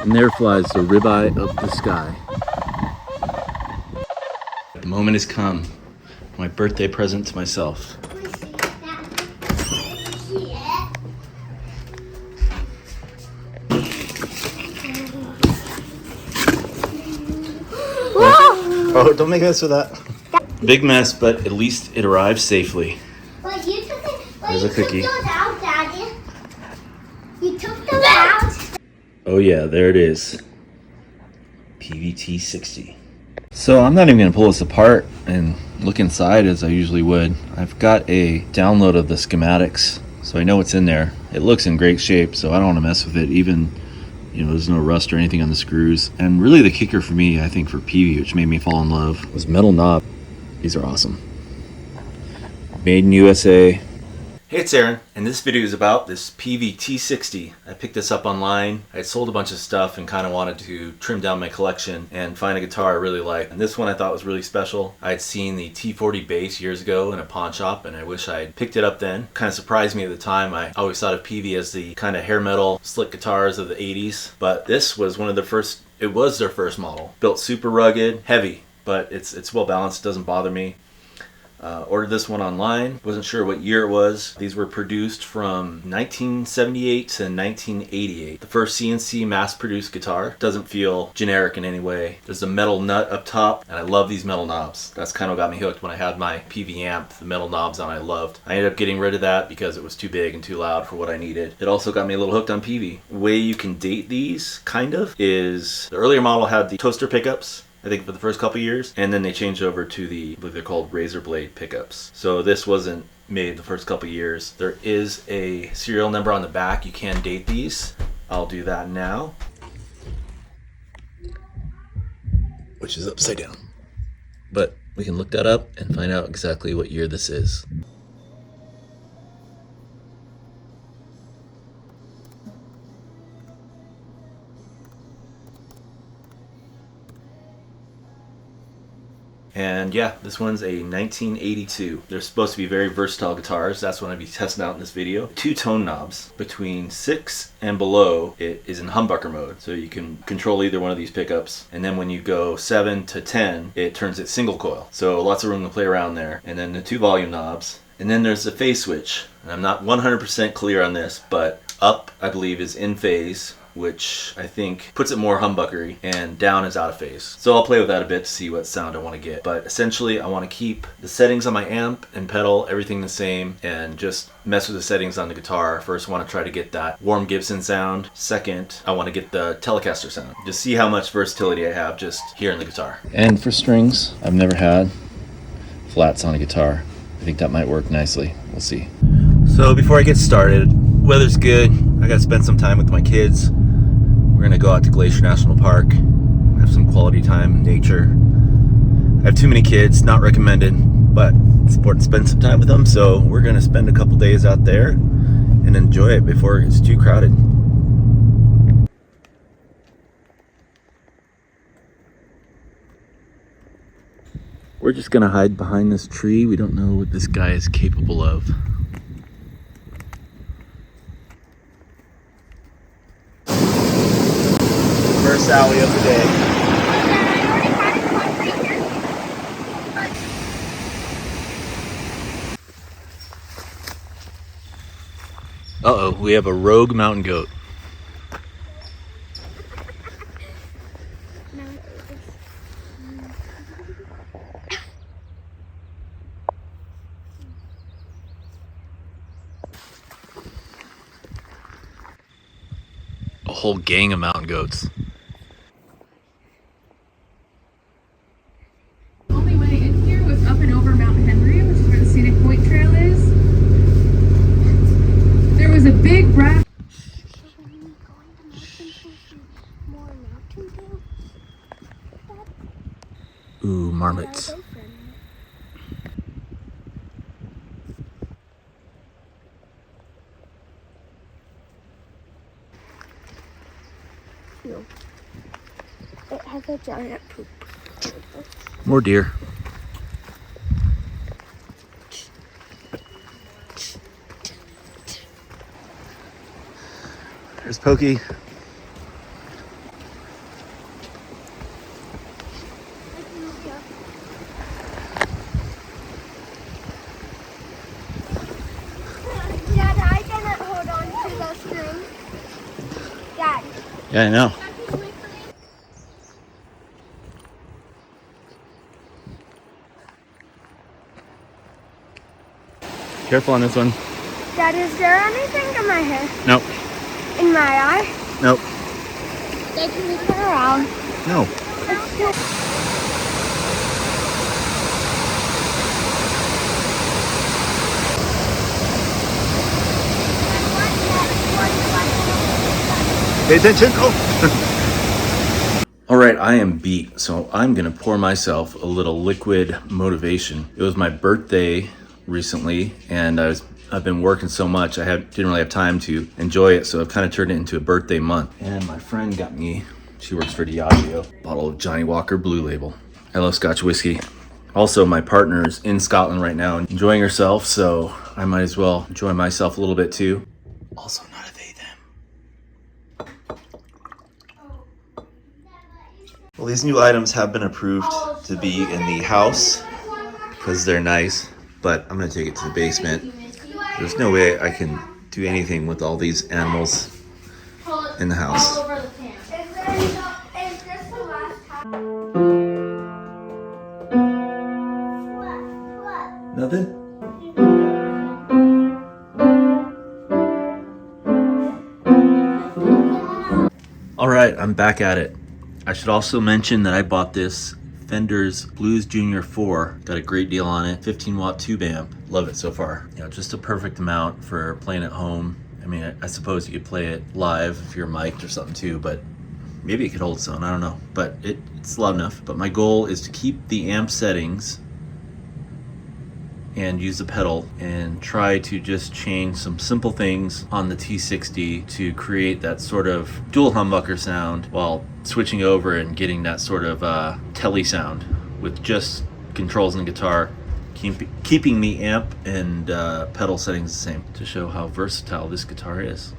And there flies the ribeye of the sky. The moment has come. My birthday present to myself. Oh, don't make a mess with that. Big mess, but at least it arrived safely. But you took it. There's a cookie. You took those out, Daddy. You took those out. Oh yeah, there it is. Peavey T-60. So I'm not even going to pull this apart and look inside as I usually would. I've got a download of the schematics, so I know what's in there. It looks in great shape, so I don't want to mess with it. Even, there's no rust or anything on the screws. And really the kicker for me, I think for Peavey, which made me fall in love, was metal knob. These are awesome. Made in USA. Hey, it's Aaron, and this video is about this Peavey T-60. I picked this up online. I had sold a bunch of stuff and kind of wanted to trim down my collection and find a guitar I really like. And this one I thought was really special. I had seen the T40 bass years ago in a pawn shop, and I wish I had picked it up then. Kind of surprised me at the time. I always thought of Peavey as the kind of hair metal, slick guitars of the 80s. But this was one of their first, it was their first model. Built super rugged, heavy, but it's well balanced, doesn't bother me. Ordered this one online. Wasn't sure what year it was. These were produced from 1978 to 1988. The first CNC mass-produced guitar. Doesn't feel generic in any way. There's a metal nut up top, and I love these metal knobs. That's kind of got me hooked when I had my Peavey amp. The metal knobs on I loved. I ended up getting rid of that because it was too big and too loud for what I needed. It also got me a little hooked on Peavey. The way you can date these, kind of, is the earlier model had the toaster pickups, I think for the first couple years, and then they changed over to the, I believe they're called razor blade pickups. So this wasn't made the first couple years. There is a serial number on the back. You can date these. I'll do that now. Which is upside down. But we can look that up and find out exactly what year this is. And yeah, this one's a 1982. They're supposed to be very versatile guitars. That's what I'll be testing out in this video. Two tone knobs. Between 6 and below, it is in humbucker mode. So you can control either one of these pickups. And then when you go 7 to 10, it turns it single coil. So lots of room to play around there. And then the two volume knobs. And then there's the phase switch. And I'm not 100% clear on this, but up, I believe, is in phase, which I think puts it more humbuckery, and down is out of phase. So I'll play with that a bit to see what sound I want to get. But essentially I want to keep the settings on my amp and pedal, everything the same, and just mess with the settings on the guitar. First I want to try to get that warm Gibson sound. Second, I want to get the Telecaster sound. Just see how much versatility I have just here in the guitar. And for strings, I've never had flats on a guitar. I think that might work nicely. We'll see. So before I get started, weather's good. I gotta spend some time with my kids. We're gonna go out to Glacier National Park, have some quality time in nature. I have too many kids, not recommended, but it's important to spend some time with them, so we're gonna spend a couple days out there and enjoy it before it's too crowded. We're just gonna hide behind this tree. We don't know what this guy is capable of. First alley of the day. Uh-oh, we have a rogue mountain goat. A whole gang of mountain goats. Only way in here was up and over Mount Henry, which is where the Scenic Point Trail is. There was a big brass. Ooh, marmots. No. It has a giant poop. More deer. There's Pokey. Yeah, I know. Careful on this one. Dad, is there anything in my hair? Nope. In my eye? Nope. Dad, can we turn around? No. Pay attention. Oh. All right, I am beat, so I'm gonna pour myself a little liquid motivation. It was my birthday recently, and I've been working so much didn't really have time to enjoy it, so I've kind of turned it into a birthday month. And my friend got me, she works for Diageo, a bottle of Johnny Walker Blue Label. I love Scotch whiskey. Also, my partner's in Scotland right now enjoying herself, so I might as well enjoy myself a little bit too. Also not a they them. Well, these new items have been approved to be in the house because they're nice, but I'm gonna take it to the basement. There's no way I can do anything with all these animals in the house. Nothing? All right, I'm back at it. I should also mention that I bought this Fender's Blues Jr 4. Got a great deal on it. 15-watt tube amp. Love it so far. You know, just a perfect amount for playing at home. I mean, I suppose you could play it live if you're mic'd or something too, but maybe it could hold its own. I don't know. But it's loud enough. But my goal is to keep the amp settings and use the pedal and try to just change some simple things on the T-60 to create that sort of dual humbucker sound while switching over and getting that sort of telly sound with just controls and guitar, keeping the amp and pedal settings the same to show how versatile this guitar is.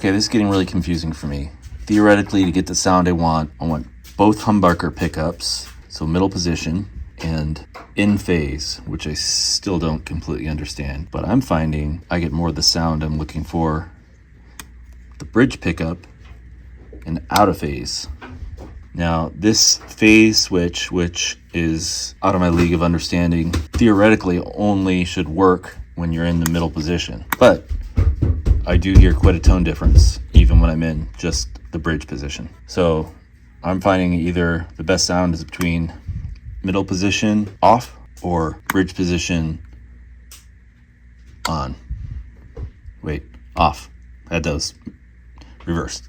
This is getting really confusing for me. Theoretically, to get the sound I want both humbucker pickups, so middle position, and in phase, which I still don't completely understand. But I'm finding I get more of the sound I'm looking for, the bridge pickup, and out of phase. Now, this phase switch, which is out of my league of understanding, theoretically only should work when you're in the middle position. But I do hear quite a tone difference even when I'm in just the bridge position. So I'm finding either the best sound is between middle position off or bridge position on. Wait, off. I had those reversed.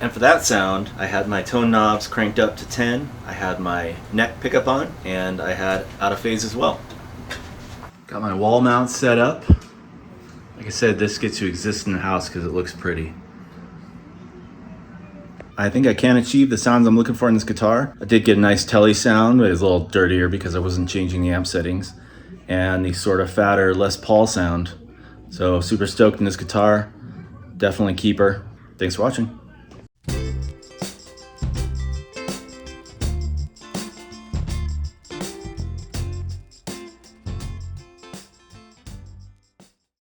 And for that sound, I had my tone knobs cranked up to 10, I had my neck pickup on, and I had out of phase as well. Got my wall mount set up. Like I said, this gets to exist in the house because it looks pretty. I think I can achieve the sounds I'm looking for in this guitar. I did get a nice telly sound, but it's a little dirtier because I wasn't changing the amp settings. And the sort of fatter Les Paul sound. So super stoked in this guitar. Definitely keep her. Thanks for watching.